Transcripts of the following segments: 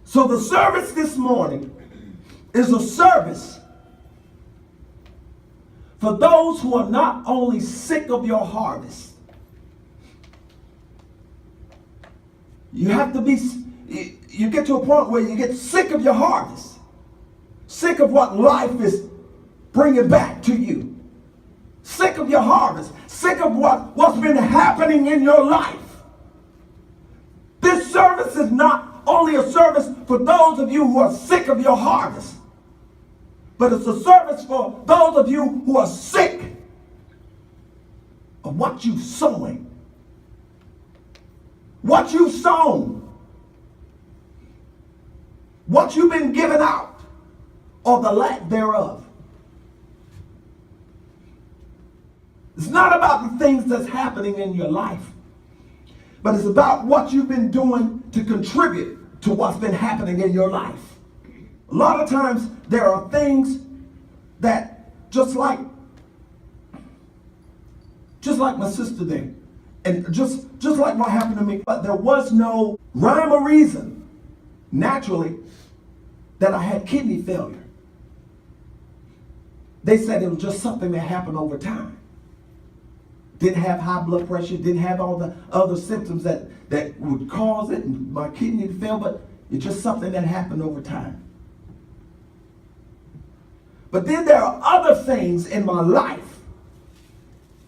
So the service this morning is a service for those who are not only sick of your harvest. You have to be, you get to a point where you get sick of your harvest. Sick of what life is bringing back to you. Sick of your harvest. Sick of what's been happening in your life. This service is not only a service for those of you who are sick of your harvest, but it's a service for those of you who are sick of what you've sown. What you've sown. What you've been given out, or the lack thereof. It's not about the things that's happening in your life, but it's about what you've been doing to contribute to what's been happening in your life. A lot of times there are things that just like my sister there, and just like what happened to me, but there was no rhyme or reason naturally that I had kidney failure. They said it was just something that happened over time. Didn't have high blood pressure, didn't have all the other symptoms that would cause it, and my kidney to fail, but it's just something that happened over time. But then there are other things in my life,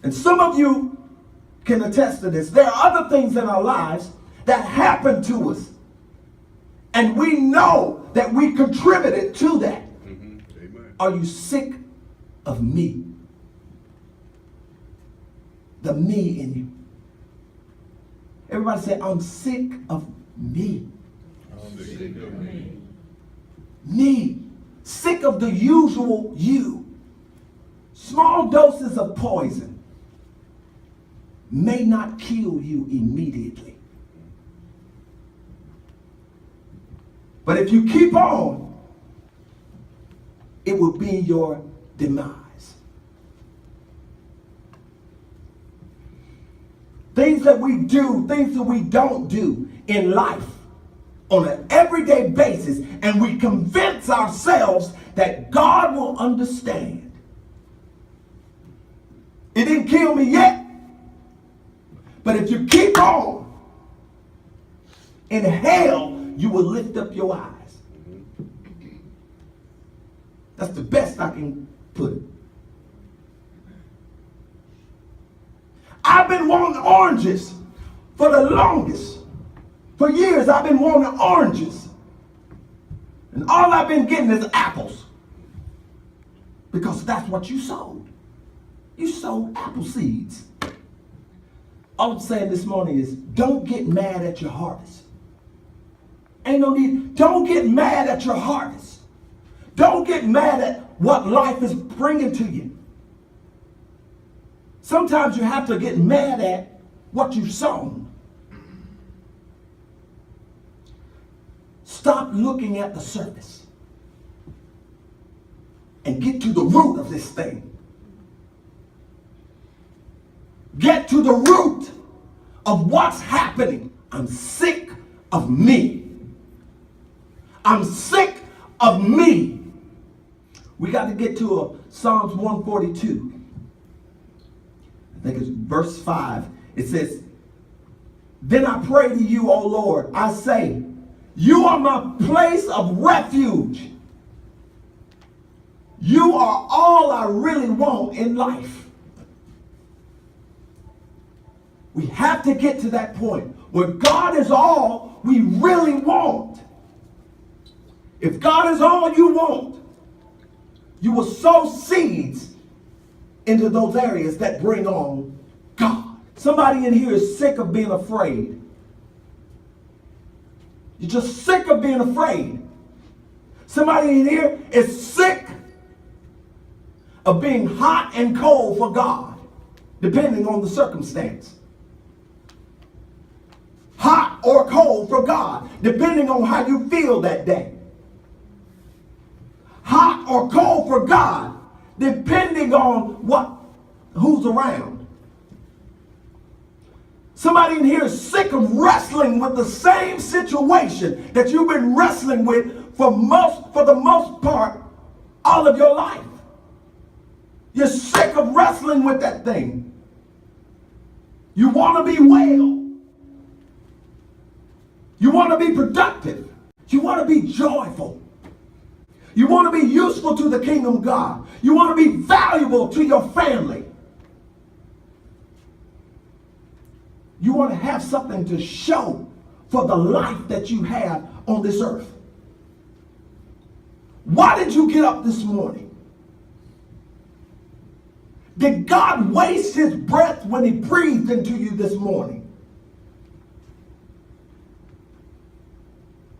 and some of you can attest to this. There are other things in our lives that happen to us, and we know that we contributed to that. Amen. Are you sick of me? The me in you. Everybody say, I'm sick of me. I'm sick of me. Me. Sick of the usual you. Small doses of poison may not kill you immediately. But if you keep on, it will be your demise. Things that we do, things that we don't do in life on an everyday basis, and we convince ourselves that God will understand. It didn't kill me yet, but if you keep on, in hell, you will lift up your eyes. That's the best I can put it. I've been wanting oranges for the longest. For years, I've been wanting oranges. And all I've been getting is apples. Because that's what you sowed. You sowed apple seeds. All I'm saying this morning is, don't get mad at your harvest. Ain't no need. Don't get mad at your harvest. Don't get mad at what life is bringing to you. Sometimes you have to get mad at what you've sown. Stop looking at the surface and get to the root of this thing. Get to the root of what's happening. I'm sick of me. I'm sick of me. We got to get to Psalms 142. I think it's verse 5. It says, then I pray to you, O Lord. I say, you are my place of refuge. You are all I really want in life. We have to get to that point where God is all we really want. If God is all you want, you will sow seeds into those areas that bring on God. Somebody in here is sick of being afraid. You're just sick of being afraid. Somebody in here is sick of being hot and cold for God, depending on the circumstance. Hot or cold for God, depending on how you feel that day. Hot or cold for God, depending on who's around. Somebody in here is sick of wrestling with the same situation that you've been wrestling with for the most part all of your life. You're sick of wrestling with that thing. You want to be well. You want to be productive. You want to be joyful. You want to be useful to the kingdom of God. You want to be valuable to your family. You want to have something to show for the life that you have on this earth. Why did you get up this morning? Did God waste his breath when he breathed into you this morning?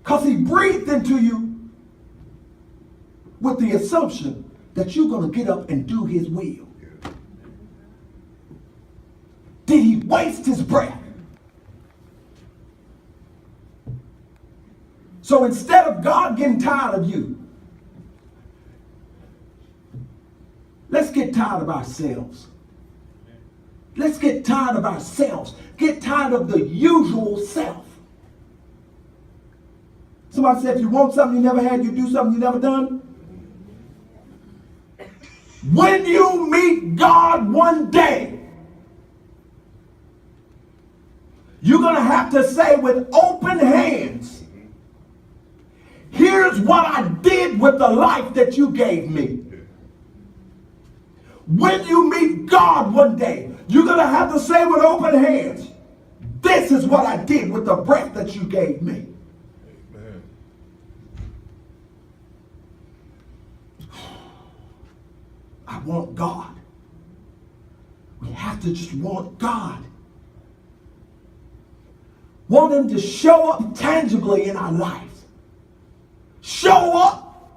Because he breathed into you with the assumption that you're going to get up and do his will. Did he waste his breath? So instead of God getting tired of you, let's get tired of ourselves. Let's get tired of ourselves. Get tired of the usual self. Somebody said, if you want something you never had, you do something you never done. When you meet God one day, you're going to have to say with open hands, here's what I did with the life that you gave me. When you meet God one day, you're going to have to say with open hands, this is what I did with the breath that you gave me. Amen. I want God. We have to just want God. Want him to show up tangibly in our lives. Show up.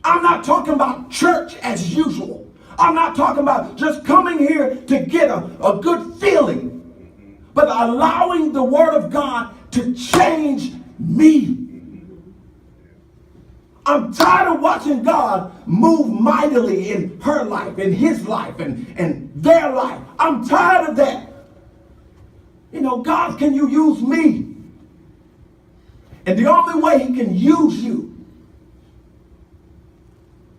I'm not talking about church as usual. I'm not talking about just coming here to get a good feeling, but allowing the word of God to change me. I'm tired of watching God move mightily in her life, in his life, and their life. I'm tired of that. You know, God, can you use me? And the only way he can use you,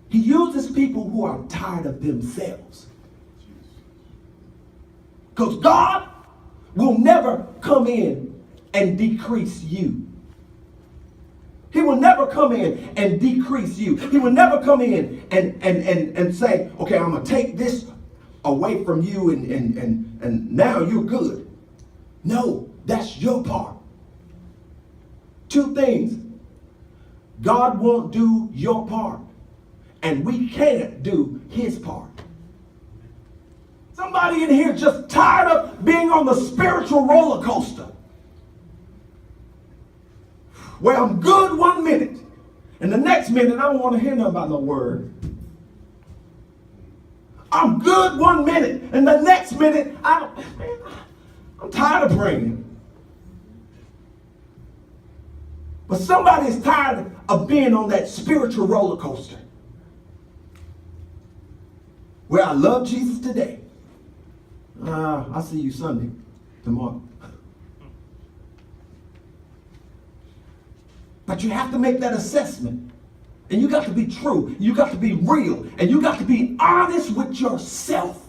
he uses people who are tired of themselves. Because God will never come in and decrease you. He will never come in and decrease you. He will never come in and say, okay, I'm going to take this away from you and now you're good. No, that's your part. Two things. God won't do your part, and we can't do his part. Somebody in here just tired of being on the spiritual roller coaster, where I'm good 1 minute, and the next minute I don't want to hear nothing about no word. I'm good 1 minute, and the next minute I'm tired of praying. But somebody is tired of being on that spiritual roller coaster, where I love Jesus today. I'll see you Sunday, tomorrow. But you have to make that assessment. And you got to be true. You got to be real. And you got to be honest with yourself.